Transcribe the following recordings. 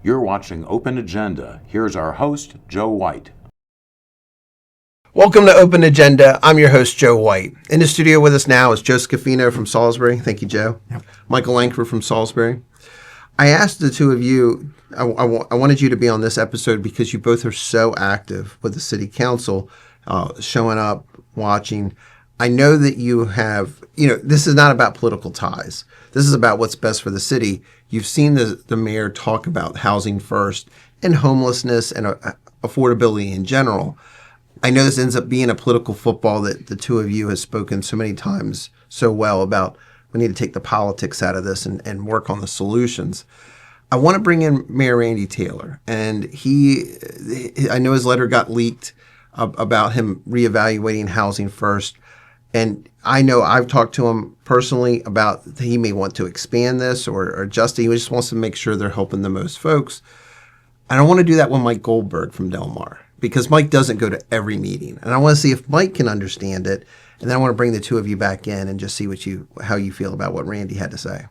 You're watching Open Agenda. Here's our host, Joe White. Welcome to Open Agenda. I'm your host, Joe White. In the studio with us now is Joe Scafino from Salisbury. Thank you, Joe. Yep. Michael Lankford from Salisbury. I asked the two of you, I wanted you to be on this episode because you both are so active with the city council, showing up, watching. I know that you have, this is not about political ties. This is about what's best for the city. You've seen the mayor talk about housing first and homelessness and affordability in general. I know this ends up being a political football that the two of you have spoken so many times so well about. We need to take the politics out of this and work on the solutions. I want to bring in Mayor Randy Taylor. And I know his letter got leaked about him reevaluating housing first. And I know I've talked to him personally about he may want to expand this or adjust it. He just wants to make sure they're helping the most folks. I don't want to do that with Mike Goldberg from Del Mar because Mike doesn't go to every meeting. And I want to see if Mike can understand it. And then I want to bring the two of you back in and just see how you feel about what Randy had to say.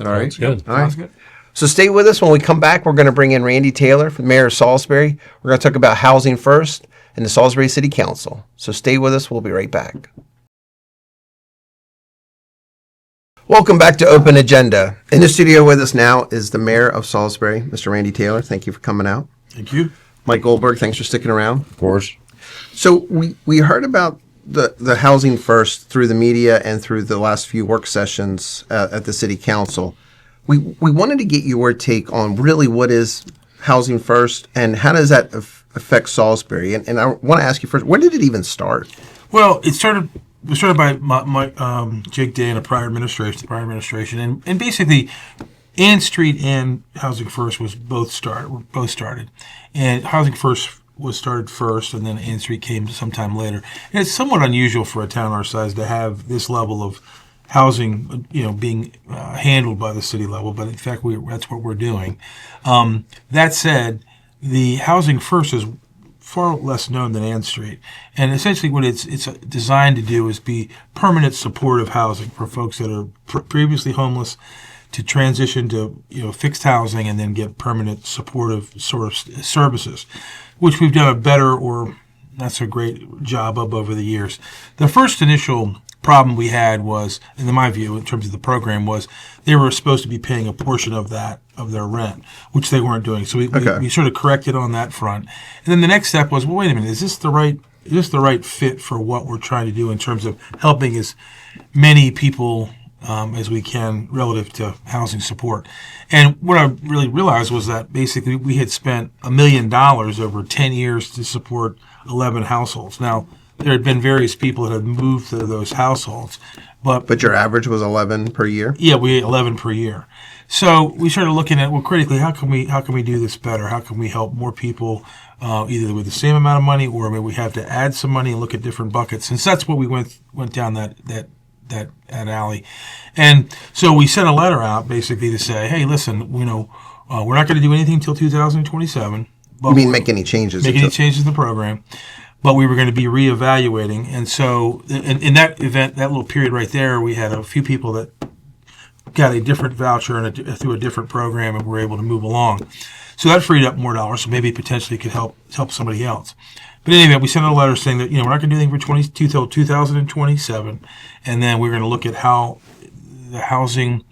All right? Sounds good. All right. Good. So stay with us. When we come back, we're going to bring in Randy Taylor, Mayor of Salisbury. We're going to talk about housing first and the Salisbury City Council. So stay with us. We'll be right back. Welcome back to Open Agenda. In the studio with us now is the Mayor of Salisbury, Mr. Randy Taylor. Thank you for coming out. Thank you. Mike Goldberg, thanks for sticking around. Of course. So we heard about the housing first through the media and through the last few work sessions at the City Council. We wanted to get your take on really what is housing first and how does that affect Salisbury? And I want to ask you first, where did it even start? Well, it started by my Jake Day and the prior administration, and basically, Ann Street and Housing First was both started, and Housing First was started first, and then Ann Street came sometime later. And it's somewhat unusual for a town our size to have this level of housing, being handled by the city level. But in fact, that's what we're doing. That said, the Housing First is far less known than Ann Street. And essentially what it's designed to do is be permanent supportive housing for folks that are previously homeless to transition to fixed housing and then get permanent supportive sort of services, which we've done a better or not so great job of over the years. The first initial problem we had was, in my view, in terms of the program, was they were supposed to be paying a portion of their rent, which they weren't doing. So we sort of corrected on that front. And then the next step was, well, wait a minute, is this the right fit for what we're trying to do in terms of helping as many people as we can relative to housing support? And what I really realized was that basically we had spent $1 million over 10 years to support 11 households. Now, there had been various people that had moved to those households, but your average was 11 per year. Yeah, we had 11 per year. So we started looking at, well, critically, how can we do this better? How can we help more people, either with the same amount of money, or maybe we have to add some money and look at different buckets? Since that's what we went down that alley, and so we sent a letter out basically to say, hey, listen, we're not going to do anything until 2027. You mean make any changes? Make any changes in the program. But we were going to be reevaluating. And so in that event, that little period right there, we had a few people that got a different voucher and through a different program and were able to move along. So that freed up more dollars, so maybe potentially could help somebody else. But in any event, we sent out a letter saying that we're not going to do anything for 2027, and then we're going to look at how the housing,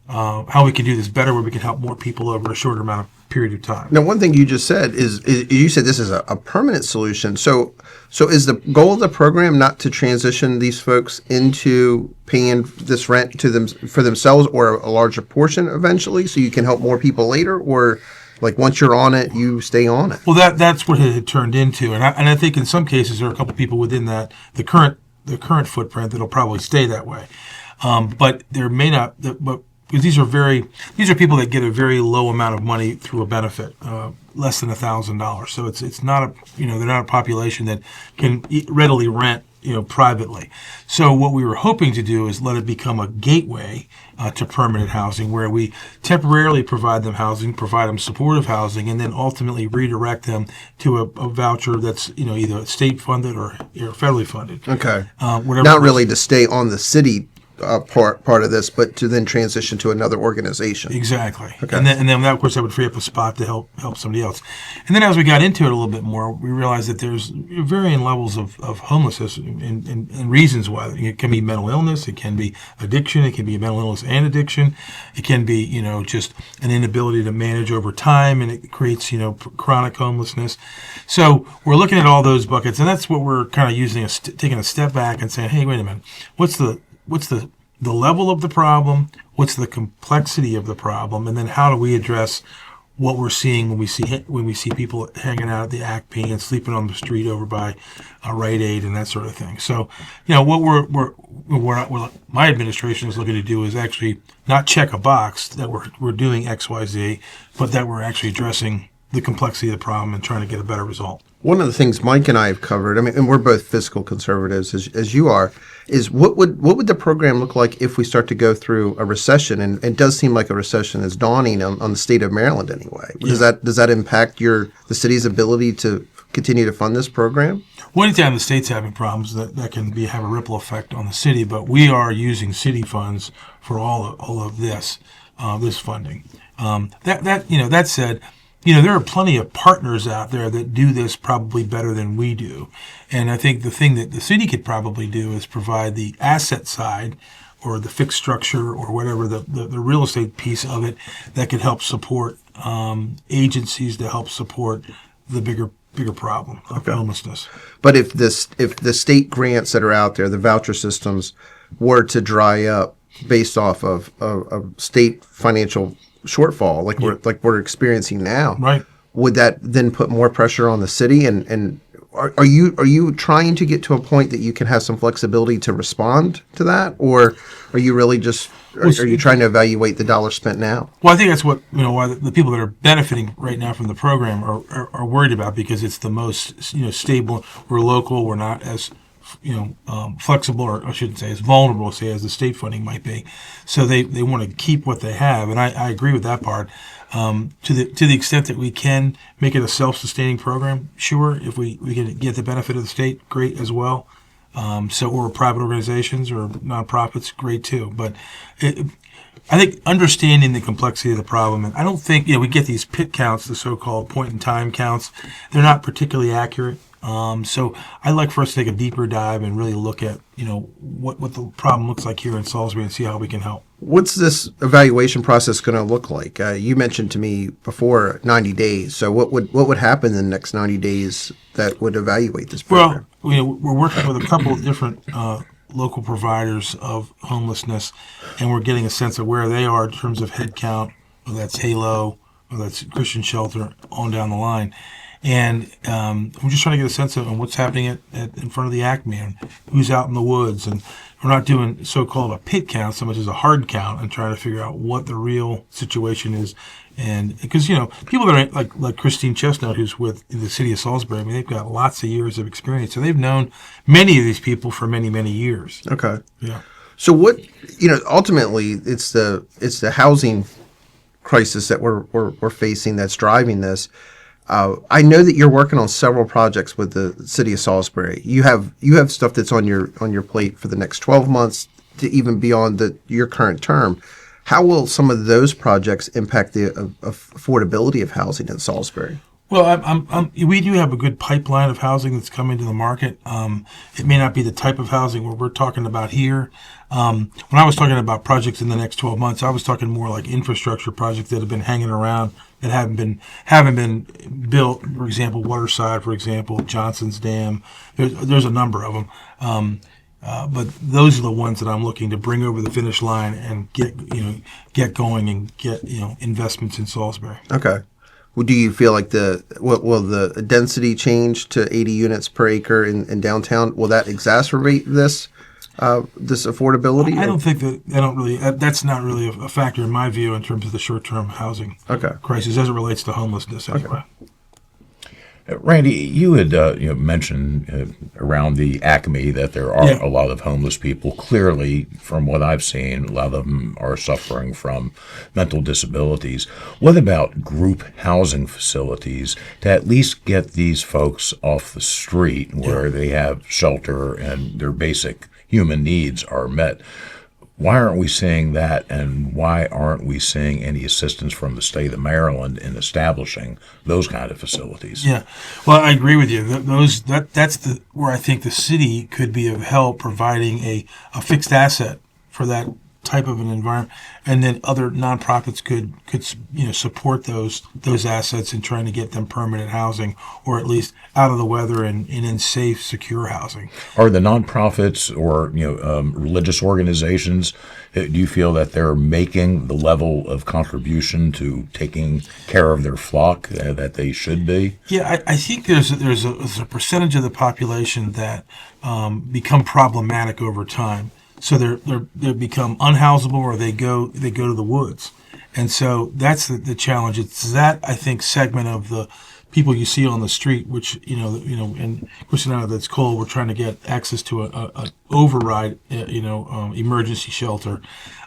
how we can do this better, where we can help more people over a shorter amount of period of time. Now, one thing you just said is you said this is a permanent solution. So is the goal of the program not to transition these folks into paying this rent to them for themselves or a larger portion eventually, so you can help more people later, or like once you're on it, you stay on it? Well, that's what it had turned into, and I think in some cases there are a couple people within the current footprint that'll probably stay that way, but there may not. Because these are people that get a very low amount of money through a benefit, less than $1,000. So it's not they're not a population that can readily rent privately. So what we were hoping to do is let it become a gateway to permanent housing, where we temporarily provide them housing, provide them supportive housing, and then ultimately redirect them to a voucher that's either state funded or federally funded. Okay. Not really to stay on the city part of this, but to then transition to another organization. Exactly. Okay. And then that, of course, that would free up a spot to help somebody else. And then as we got into it a little bit more, we realized that there's varying levels of homelessness and reasons why. It can be mental illness, it can be addiction, it can be mental illness and addiction, it can be, just an inability to manage over time, and it creates, chronic homelessness. So we're looking at all those buckets, and that's what we're kind of using, taking a step back and saying, hey, wait a minute, what's the level of the problem, what's the complexity of the problem, and then how do we address what we're seeing when we see people hanging out at the ACME and sleeping on the street over by Rite Aid and that sort of thing. So, what my administration is looking to do is actually not check a box that we're doing X, Y, Z, but that we're actually addressing the complexity of the problem and trying to get a better result. One of the things Mike and I have covered, and we're both fiscal conservatives as you are, is what would the program look like if we start to go through a recession? And it does seem like a recession is dawning on the state of Maryland anyway. Yeah. Does that impact the city's ability to continue to fund this program? Well, anytime the state's having problems, that can have a ripple effect on the city. But we are using city funds for all of this funding. That said, there are plenty of partners out there that do this probably better than we do. And I think the thing that the city could probably do is provide the asset side or the fixed structure or whatever, the real estate piece of it that could help support agencies to help support the bigger problem of homelessness. But if the state grants that are out there, the voucher systems, were to dry up based off of state financial shortfall like we're experiencing now, right? Would that then put more pressure on the city? And are you trying to get to a point that you can have some flexibility to respond to that, or are you really just are you trying to evaluate the dollar spent now? Well, I think that's what why the people that are benefiting right now from the program are worried about, because it's the most stable. We're local. We're not as flexible, or I shouldn't say as vulnerable, say, as the state funding might be. So they want to keep what they have, and I agree with that part. To the extent that we can make it a self-sustaining program, sure. If we can get the benefit of the state, great as well. Or private organizations or nonprofits, great too. But I think understanding the complexity of the problem, and I don't think we get these PIT counts, the so-called point-in-time counts. They're not particularly accurate. So I'd like for us to take a deeper dive and really look at, what the problem looks like here in Salisbury and see how we can help. What's this evaluation process going to look like? You mentioned to me before 90 days. So what would happen in the next 90 days that would evaluate this program? Well, we're working with a couple of different local providers of homelessness, and we're getting a sense of where they are in terms of head count, whether that's Halo, whether that's Christian Shelter, on down the line. And we're just trying to get a sense of what's happening in front of the ACME and who's out in the woods. And we're not doing so-called a pit count so much as a hard count and trying to figure out what the real situation is. And because, people that are like Christine Chestnut, who's with the city of Salisbury, they've got lots of years of experience. So they've known many of these people for many, many years. Okay. Yeah. So what, ultimately it's the housing crisis that we're facing that's driving this. I know that you're working on several projects with the city of Salisbury. You have stuff that's on your plate for the next 12 months to even beyond your current term. How will some of those projects impact the affordability of housing in Salisbury? Well, we do have a good pipeline of housing that's coming to the market. It may not be the type of housing where we're talking about here. When I was talking about projects in the next 12 months, I was talking more like infrastructure projects that have been hanging around that haven't been built. For example, Waterside, for example, Johnson's Dam. There's a number of them. But those are the ones that I'm looking to bring over the finish line and get going and get investments in Salisbury. Okay. Well, do you feel like will the density change to 80 units per acre in downtown? Will that exacerbate this affordability? I don't think that's not really a factor in my view in terms of the short-term housing crisis as it relates to homelessness anyway. Randy, you had mentioned around the ACME that there are a lot of homeless people. Clearly, from what I've seen, a lot of them are suffering from mental disabilities. What about group housing facilities to at least get these folks off the street where they have shelter and their basic human needs are met? Why aren't we seeing that, and why aren't we seeing any assistance from the state of Maryland in establishing those kind of facilities? Yeah, well, I agree with you. That's where I think the city could be of help, providing a fixed asset for that type of an environment, and then other nonprofits could support those assets in trying to get them permanent housing, or at least out of the weather and in safe, secure housing. Are the nonprofits or religious organizations, do you feel that they're making the level of contribution to taking care of their flock that they should be? Yeah, I think there's a percentage of the population that become problematic over time. So they become unhousable, or they go to the woods, and so that's the challenge. It's that, I think, segment of the people you see on the street, which and Chris and I, that's cool. We're trying to get access to a override, emergency shelter,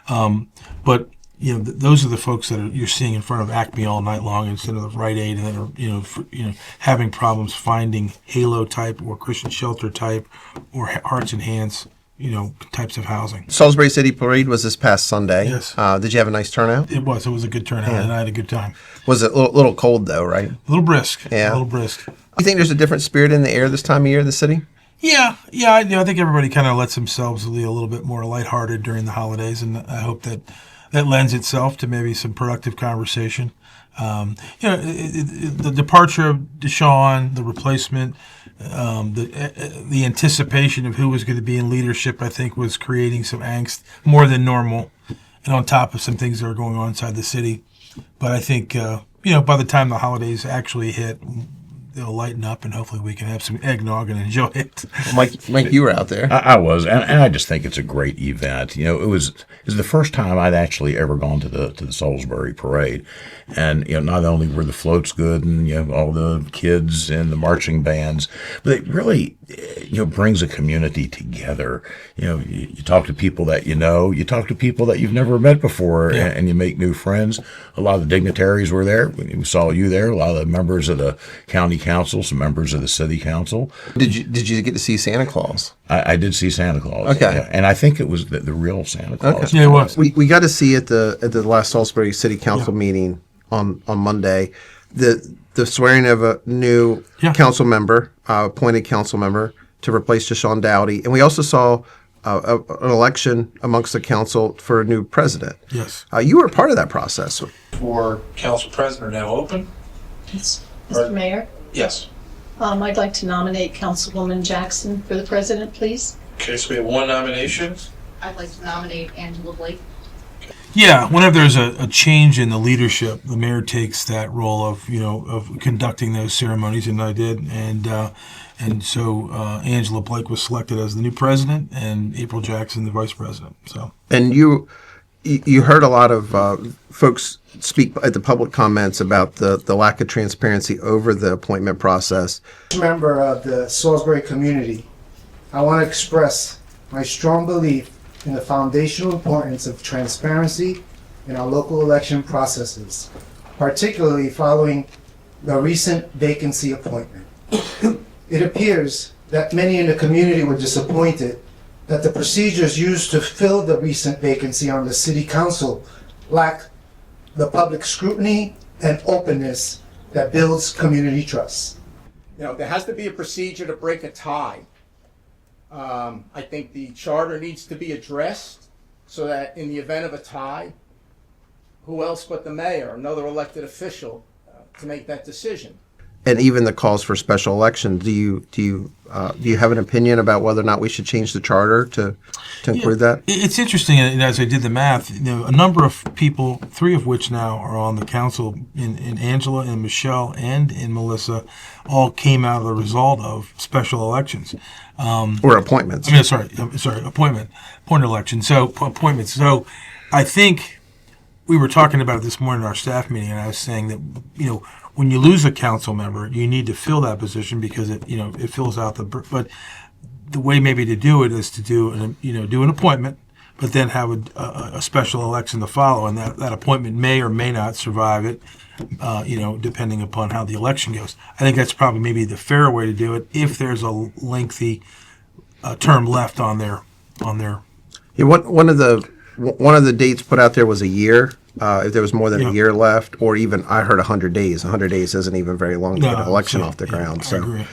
but those are the folks that you're seeing in front of Acme all night long instead of the Rite Aid, and that are having problems finding Halo type or Christian shelter type or Hearts and Hands types of housing. Salisbury City Parade was this past Sunday. Yes. Did you have a nice turnout? It was a good turnout, and I had a good time. Was it a little cold, though, right? A little brisk. Yeah. A little brisk. You think there's a different spirit in the air this time of year in the city? Yeah. I think everybody kind of lets themselves be a little bit more lighthearted during the holidays, and I hope that lends itself to maybe some productive conversation. The departure of Deshaun, the replacement, the anticipation of who was going to be in leadership, I think, was creating some angst more than normal, and on top of some things that are going on inside the city. But I think, by the time the holidays actually hit, they'll lighten up, and hopefully we can have some eggnog and enjoy it. Mike, you were out there. I was, and I just think it's a great event. It was the first time I'd actually ever gone to the Salisbury Parade, and not only were the floats good and all the kids and the marching bands, but it really brings a community together. You talk to people that you talk to people that you've never met before, and you make new friends. A lot of the dignitaries were there. We saw you there. A lot of the members of the county council, some members of the city council. Did you get to see Santa Claus? I did see Santa Claus. Okay. Yeah, and I think it was the real Santa Claus. Okay. Yeah, it was. We got to see at the last Salisbury City Council meeting on Monday the swearing of a new council member, appointed council member to replace Deshaun Dowdy, and we also saw an election amongst the council for a new president. Yes. You were part of that process. For council president now open? Yes. Mr. Mayor, Yes. I'd like to nominate Councilwoman Jackson for the president, please. Okay, so we have one nomination. I'd like to nominate Angela Blake. Yeah, whenever there's a change in the leadership, the mayor takes that role of of conducting those ceremonies, and I did, and so Angela Blake was selected as the new president, and April Jackson the vice president. So. And you heard a lot of folks speak at the public comments about the lack of transparency over the appointment process. Member of the Salisbury community, I want to express my strong belief in the foundational importance of transparency in our local election processes, particularly following the recent vacancy appointment. It appears that many in the community were disappointed that the procedures used to fill the recent vacancy on the city council lack the public scrutiny and openness that builds community trust. There has to be a procedure to break a tie. I think the charter needs to be addressed so that in the event of a tie, who else but the mayor, another elected official, to make that decision. And even the calls for special elections. Do you have an opinion about whether or not we should change the charter to include that? It's interesting, and as I did the math, a number of people, three of which now are on the council, in Angela and Michelle and in Melissa, all came out of the result of special elections. Or appointments. Appointed election. So appointments. So I think we were talking about it this morning in our staff meeting, and I was saying that when you lose a council member, you need to fill that position because it fills out but the way maybe to do it is to do an appointment, but then have a special election to follow, and that appointment may or may not survive it, depending upon how the election goes. I think that's probably maybe the fair way to do it if there's a lengthy term left on their. Yeah, one of the one of the dates put out there was a year. If there was more than Yeah. a year left, or even I heard 100 days. 100 days isn't even very long to get an election so, off the yeah, ground. I So, agree.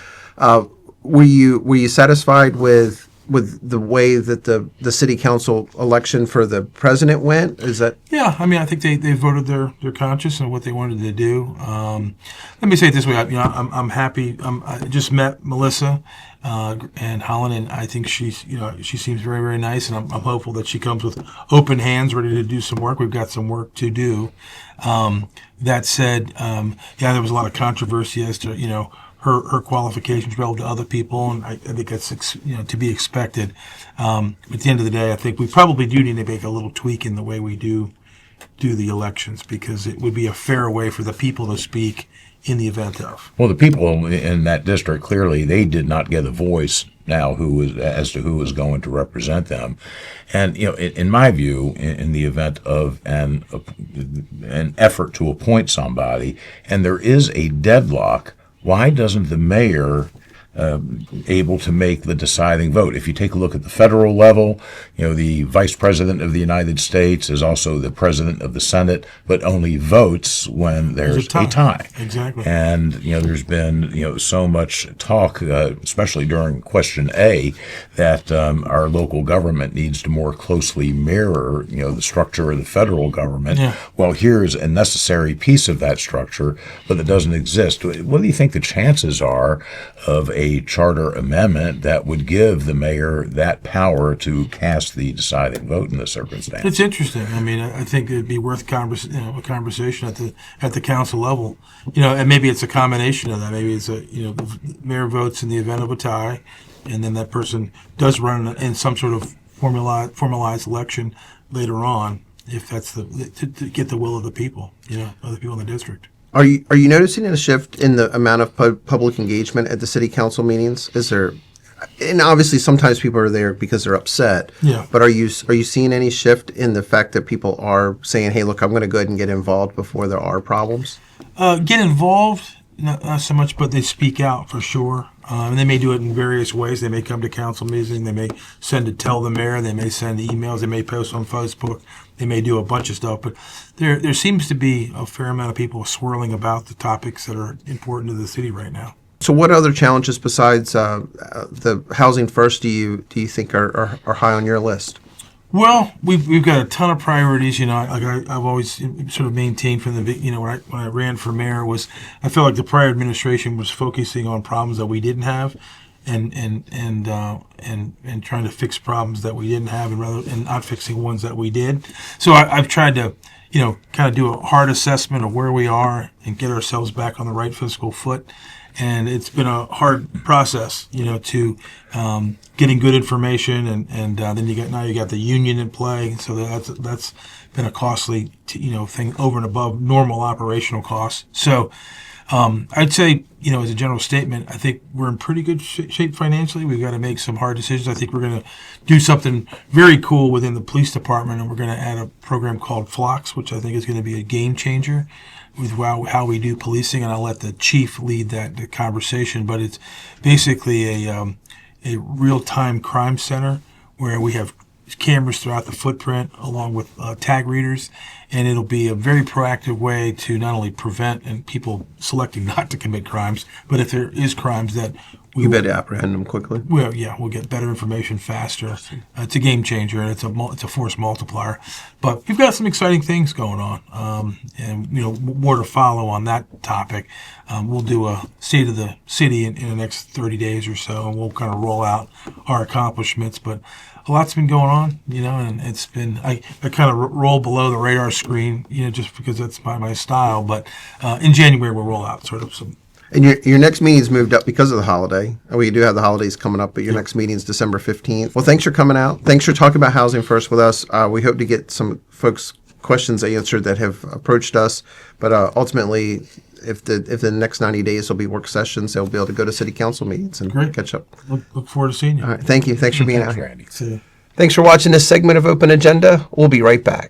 were you satisfied with the way that the city council election for the president went? Is that Yeah, I mean, I think they voted their conscience and what they wanted to do. Let me say it this way: I'm happy. I just met Melissa and Holland, and I think she seems very, very nice, and I'm hopeful that she comes with open hands, ready to do some work. We've got some work to do. That said, yeah, there was a lot of controversy as to her qualifications relative to other people, and I think that's to be expected. At the end of the day, I think we probably do need to make a little tweak in the way we do the elections, because it would be a fair way for the people to speak in the event of. Well, the people in that district, clearly, they did not get a voice now as to who was going to represent them. And, in my view, in the event of an effort to appoint somebody, and there is a deadlock, why doesn't the mayor able to make the deciding vote? If you take a look at the federal level, the vice president of the United States is also the president of the Senate, but only votes when there's a tie. Exactly. And there's been so much talk, especially during question A, that our local government needs to more closely mirror the structure of the federal government. Yeah. Well, here's a necessary piece of that structure, but it doesn't exist. What do you think the chances are of a charter amendment that would give the mayor that power to cast the deciding vote in this circumstance? It's interesting. I mean, I think it'd be worth a conversation at the council level. And maybe it's a combination of that. Maybe it's the mayor votes in the event of a tie, and then that person does run in some sort of formalized election later on, if that's to get the will of the people, of the people in the district. are you noticing a shift in the amount of public engagement at the city council meetings? Is there, and obviously sometimes people are there because they're upset. Yeah. But are you seeing any shift in the fact that people are saying, "Hey, look, I'm going to go ahead and get involved before there are problems"? Get involved, not so much, but they speak out for sure. And they may do it in various ways. They may come to council meetings. They may tell the mayor. They may send emails. They may post on Facebook. They may do a bunch of stuff. But there seems to be a fair amount of people swirling about the topics that are important to the city right now. So, what other challenges besides the housing first do you think are high on your list? Well, we've got a ton of priorities. I've always sort of maintained from the when I ran for mayor I felt like the prior administration was focusing on problems that we didn't have, and trying to fix problems that we didn't have, and not fixing ones that we did. So I've tried to kind of do a hard assessment of where we are and get ourselves back on the right fiscal foot. And it's been a hard process, to getting good information, and then you got the union in play, so that's been a costly thing over and above normal operational costs. So I'd say as a general statement, I think we're in pretty good shape financially. We've got to make some hard decisions. I think we're going to do something very cool within the police department, and we're going to add a program called Flocks, which I think is going to be a game changer with how we do policing, and I'll let the chief lead the conversation. But it's basically a real-time crime center where we have cameras throughout the footprint along with tag readers, and it'll be a very proactive way to not only prevent and people selecting not to commit crimes, but if there is crimes that we You better apprehend them quickly. Well, yeah, we'll get better information faster. It's a game changer, and it's a force multiplier. But we've got some exciting things going on, and more to follow on that topic. We'll do a state of the city in the next 30 days or so, and we'll kind of roll out our accomplishments. But a lot's been going on, and it's been I kind of roll below the radar screen, just because that's my style. But in January we'll roll out sort of some. And your next meeting's moved up because of the holiday. We do have the holidays coming up, but your next meeting's December 15th. Well, thanks for coming out. Thanks for talking about housing first with us. We hope to get some folks' questions answered that have approached us. But ultimately, if the next 90 days will be work sessions, they'll be able to go to city council meetings and Great. catch up. Look forward to seeing you. All right. Thank you. Thanks for being out Thanks, here. Randy. See you. Thanks for watching this segment of Open Agenda. We'll be right back.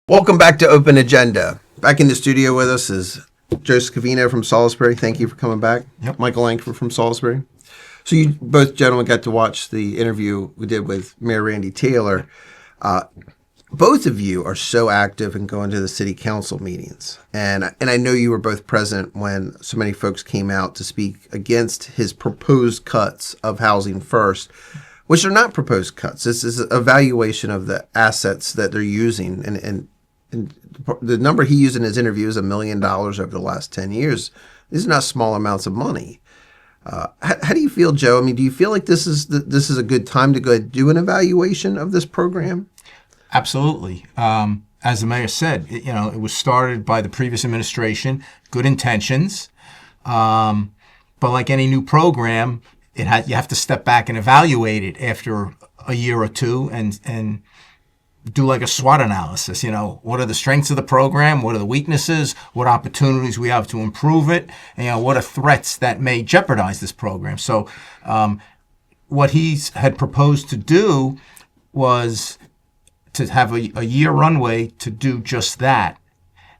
Welcome back to Open Agenda. Back in the studio with us is Joe Scavino from Salisbury. Thank you for coming back. Yep. Michael Langford from Salisbury. So you both gentlemen got to watch the interview we did with Mayor Randy Taylor. Both of you are so active in going to the city council meetings. And I know you were both present when so many folks came out to speak against his proposed cuts of Housing First, which are not proposed cuts. This is an evaluation of the assets that they're using. And the number he used in his interview is $1 million over the last 10 years. These are not small amounts of money. How do you feel, Joe? I mean, do you feel like this is a good time to go and do an evaluation of this program? Absolutely. As the mayor said, it was started by the previous administration, good intentions, but like any new program, you have to step back and evaluate it after a year or two and do like a SWOT analysis. What are the strengths of the program? What are the weaknesses? What opportunities we have to improve it? And what are threats that may jeopardize this program? So what he had proposed to do was to have a year runway to do just that.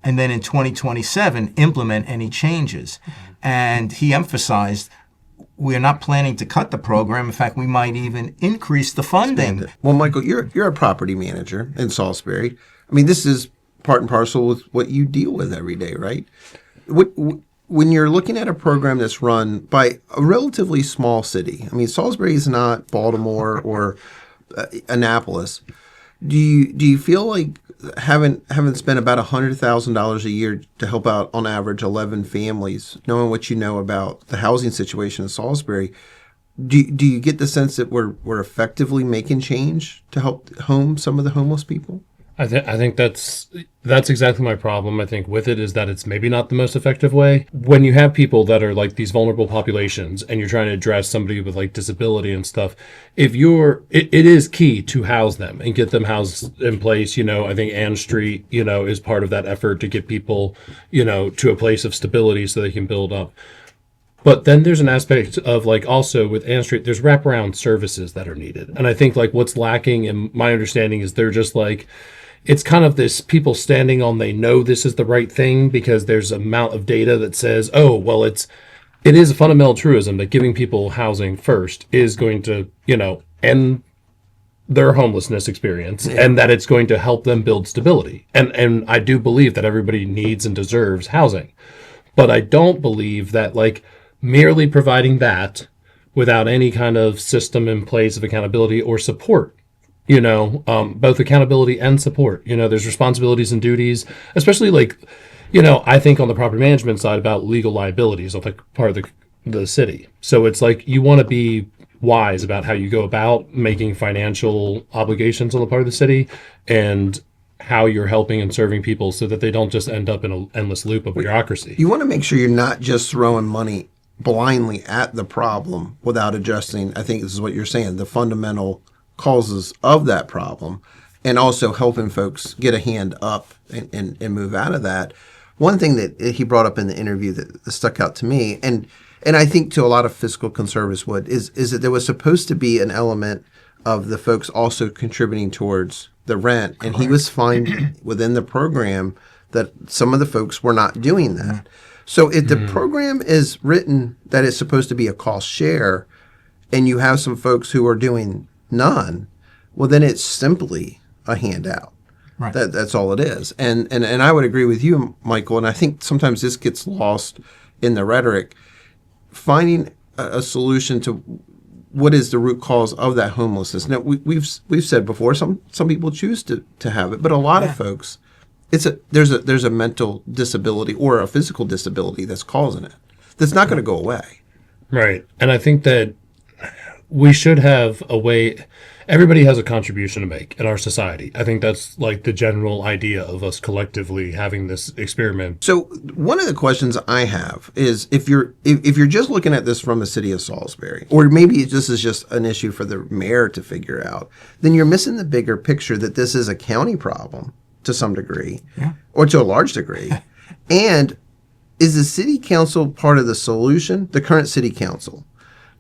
And then in 2027, implement any changes. And he emphasized we're not planning to cut the program. In fact, we might even increase the funding. Well, Michael, you're a property manager in Salisbury. I mean, this is part and parcel with what you deal with every day, right? When you're looking at a program that's run by a relatively small city, I mean, Salisbury is not Baltimore or Annapolis. Do you feel like having spent about $100,000 a year to help out on average 11 families, knowing what you know about the housing situation in Salisbury, do you get the sense that we're effectively making change to help home some of the homeless people? I think that's exactly my problem. I think with it is that it's maybe not the most effective way. When you have people that are like these vulnerable populations and you're trying to address somebody with like disability and stuff, it is key to house them and get them housed in place. I think Ann Street, is part of that effort to get people, to a place of stability so they can build up. But then there's an aspect of like also with Ann Street, there's wraparound services that are needed. And I think like what's lacking in my understanding is they're just like, it's kind of this people standing on, they know this is the right thing because there's an amount of data that says, oh, well, it is a fundamental truism that giving people housing first is going to, end their homelessness experience and that it's going to help them build stability. And I do believe that everybody needs and deserves housing. But I don't believe that like merely providing that without any kind of system in place of accountability or support, both accountability and support. There's responsibilities and duties, especially like, I think on the property management side about legal liabilities of like part of the city. So it's like you want to be wise about how you go about making financial obligations on the part of the city and how you're helping and serving people so that they don't just end up in an endless loop of bureaucracy. You want to make sure you're not just throwing money blindly at the problem without addressing, I think this is what you're saying, the fundamental causes of that problem, and also helping folks get a hand up and move out of that. One thing that he brought up in the interview that stuck out to me, and I think to a lot of fiscal conservatives is that there was supposed to be an element of the folks also contributing towards the rent, and he was finding within the program that some of the folks were not doing that. So if the program is written that it's supposed to be a cost share, and you have some folks who are doing none, well, then it's simply a handout. Right. That's all it is. And I would agree with you, Michael, and I think sometimes this gets lost in the rhetoric. Finding a solution to what is the root cause of that homelessness. Now, we've said before, some people choose to have it, but a lot of folks, there's a mental disability or a physical disability that's causing it. That's not going to go away. Right. And I think that we should have a way. Everybody has a contribution to make in our society. I think that's like the general idea of us collectively having this experiment. So one of the questions I have is if you're just looking at this from the city of Salisbury, or maybe this is just an issue for the mayor to figure out, then you're missing the bigger picture that this is a county problem to some degree, or to a large degree. And is the city council part of the solution, the current city council?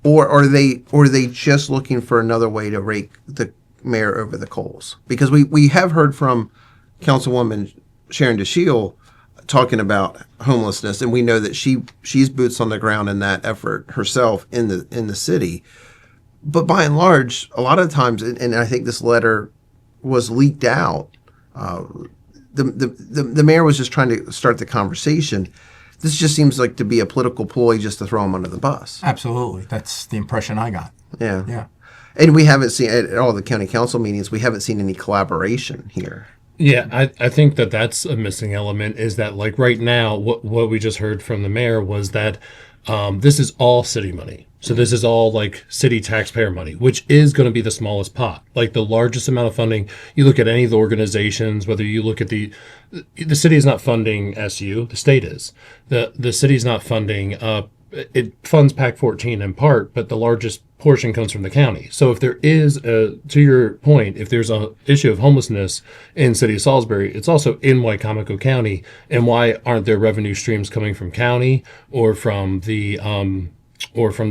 Or are they just looking for another way to rake the mayor over the coals? Because we have heard from Councilwoman Sharon DeShiel talking about homelessness, and we know that she's boots on the ground in that effort herself in the city. But by and large, a lot of times, and I think this letter was leaked out. The mayor was just trying to start the conversation. This just seems like to be a political ploy just to throw him under the bus. Absolutely. That's the impression I got. Yeah. Yeah. And we haven't seen, at all the county council meetings, we haven't seen any collaboration here. Yeah, I think that that's a missing element is that like right now, what we just heard from the mayor was that this is all city money. So this is all like city taxpayer money, which is going to be the smallest pot. Like the largest amount of funding, you look at any of the organizations, whether you look at the city is not funding SU, the state is. The city is not funding, it funds PAC 14 in part, but the largest portion comes from the county. So if there is, to your point, if there's a issue of homelessness in city of Salisbury, it's also in Wycomico County. And why aren't there revenue streams coming from county or from the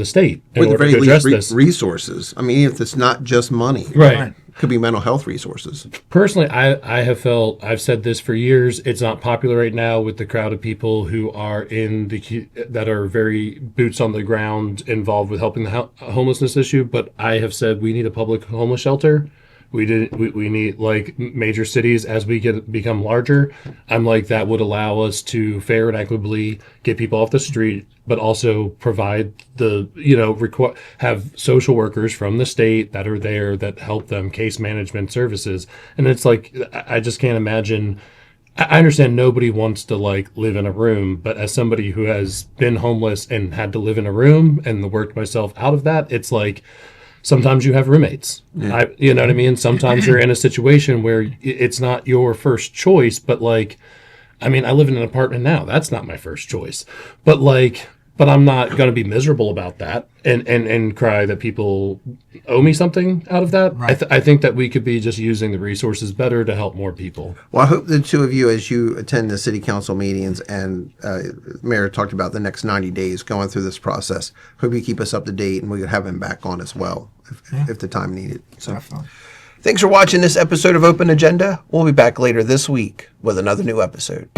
state in Or at the order very to address least, this? resources. I mean, if it's not just money. Right. Could be mental health resources. Personally, I have felt, I've said this for years, it's not popular right now with the crowd of people who are that are very boots on the ground involved with helping the homelessness issue. But I have said we need a public homeless shelter. We need like major cities as we become larger. I'm like that would allow us to fair and equitably get people off the street, but also provide have social workers from the state that are there that help them case management services. And it's like I just can't imagine. I understand nobody wants to like live in a room, but as somebody who has been homeless and had to live in a room and worked myself out of that, it's like. Sometimes you have roommates. Yeah. You know what I mean? Sometimes you're in a situation where it's not your first choice, but like, I mean, I live in an apartment now. That's not my first choice. But I'm not going to be miserable about that and cry that people owe me something out of that. Right. I think that we could be just using the resources better to help more people. Well, I hope the two of you, as you attend the city council meetings and Mayor talked about the next 90 days going through this process, hope you keep us up to date and we could have him back on as well if the time needed. So, Definitely. thanks for watching this episode of Open Agenda. We'll be back later this week with another new episode.